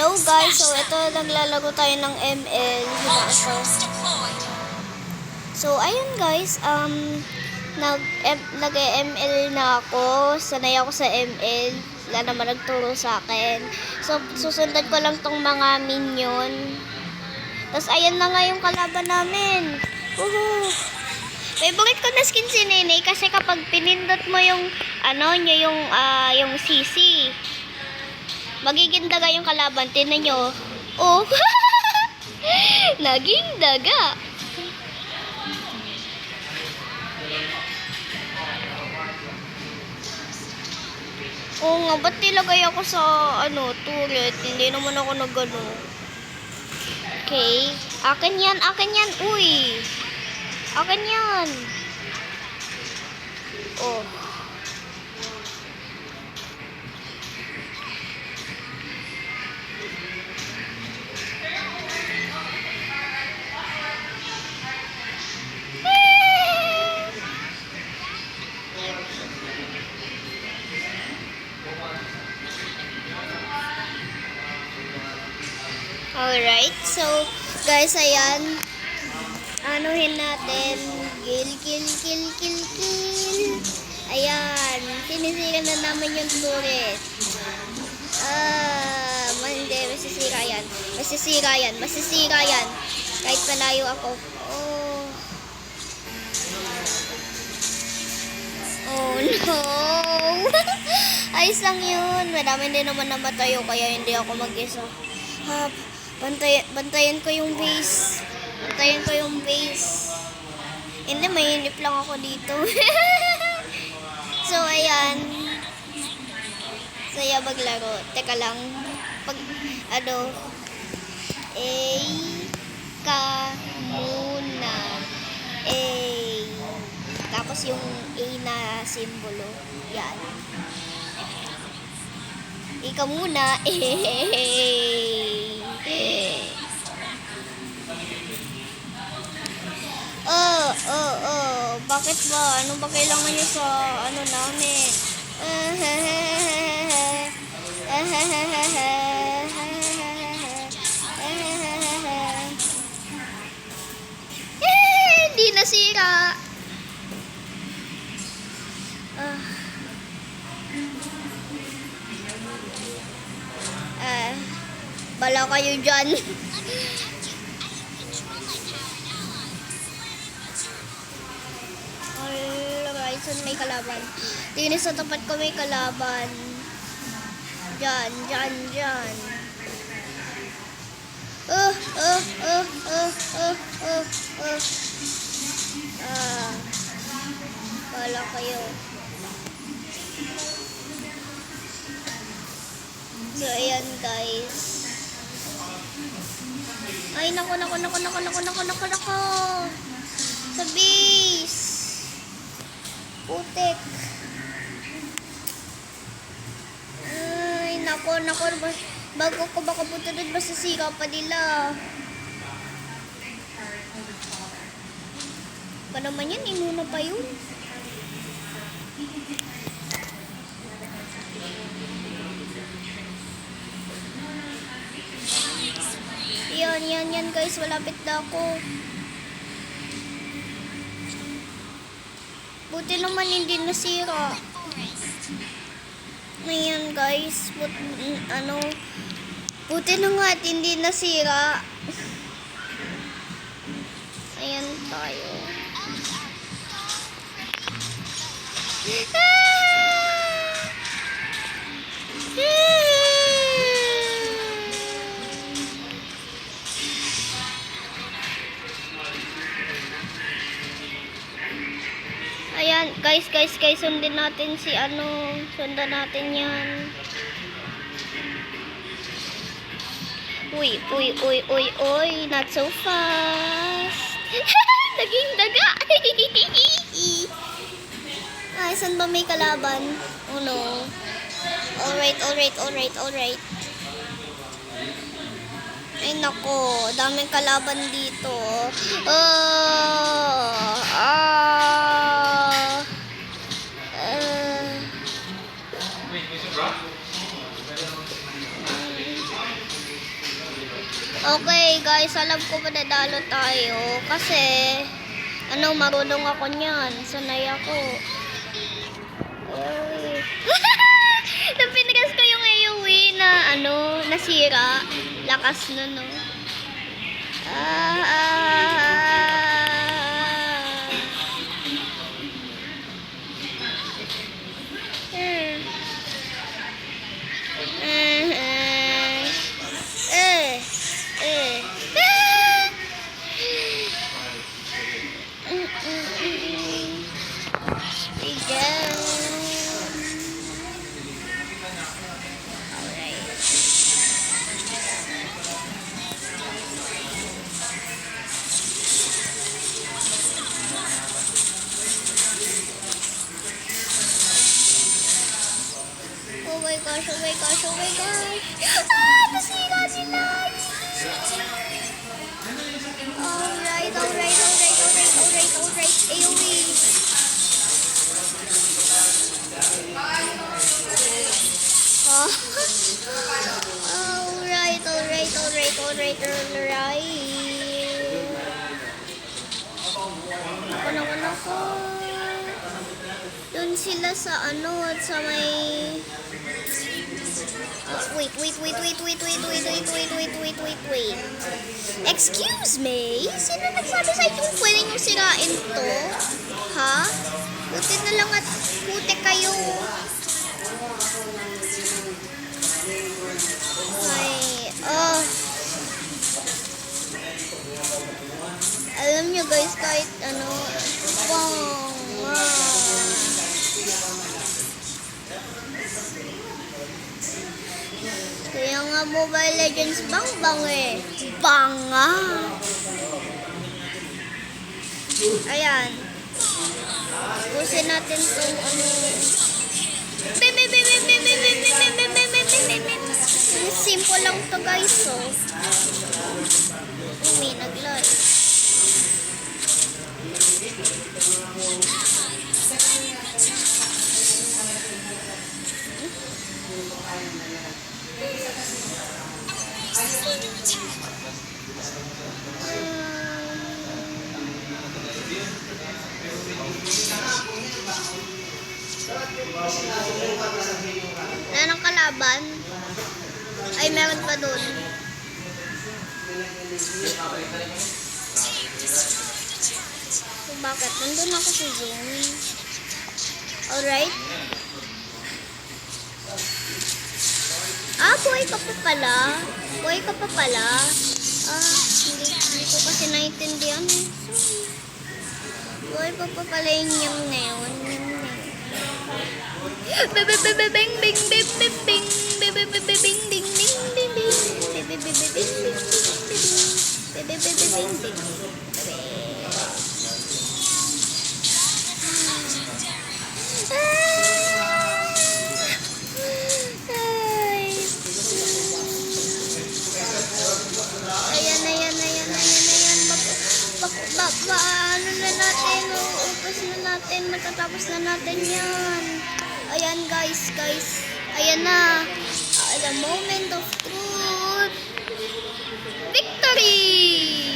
Hello guys, so ito naglalaro tayo ng ML. So ayun guys, nag-ML na ako. Sanay ako sa ML. Wala naman nagturo sa akin. So susundan ko lang tong mga minion. Tapos ayan na nga yung kalaban namin. Woohoo! Favorite ko na skin si Nene kasi kapag pinindot mo yung yung CC, magiging daga yung kalaban. Tingnan nyo. Oh! Naging daga. Oo nga, ba't nilagay ako sa turret? Hindi naman ako nagano. Okay. Akin yan, akin yan. Uy! Akin yan. Oh. Alright, so guys, ayan. Anuhin natin. Kill. Ayan. Sinisira na naman yung turret. Hindi. Masisira yan. Kahit malayo ako. Oh no. Ayos lang yun. Madami din naman namatay kaya hindi ako mag-isa. Bantayan ko yung base. Hindi, mainip lang ako dito. So, ayan. Saya maglaro. Teka lang. Ka muna. Tapos yung A na simbolo. Yan. Ika muna. Bakit ba? Ano ba kailangan nyo sa namin? Hindi nasira. Bala kayo dyan. Saan may kalaban? Tingin sa tapat ko may kalaban. Diyan. Bala kayo. So, ayan guys. Ay, nako. Sa base. Putik. Ay, nako. Bago ko baka punta doon, masasira pa nila. Pa naman yan, imuna pa yun. Yan guys, malapit na ako. Buti naman hindi nasira. Ayan guys, buti na nga at hindi nasira. Ayan tayo. Ayan, guys, sundan natin sundan natin yan. Uy, not so fast. Naging daga. Ay, saan ba may kalaban? Oh no. Alright. Ay nako, daming kalaban dito. Okay, guys, alam ko mananalo tayo kasi marunong ako niyan. Sanay ako. Ay. Nung pinigas ko yung AOE na nasira. Lakas nun, no. Oh my gosh, oh my gosh, oh my gosh. Nasira sila. Alright. AOE. Alright. Ako. Doon sila sa sa may... wait. Excuse me? Sino nagsabi sa inyo pwede nyo sirain to? Ha? Buti na lang at puti kayo. Alam nyo guys, kahit kaya nga Mobile Legends bang eh. Banga. Ayan. Pusin natin itong simple lang to guys, so. May nag-live. Na ng kalaban? Ay, meron pa doon. So, bakit? Nandun ako sa zone. Alright. Buhay ka pa pala. Hindi ko kasi naintindihan. Buhay pa pala yung neon. Matatapos na natin yan. Ayan guys. Ayan na. The moment of truth. Victory!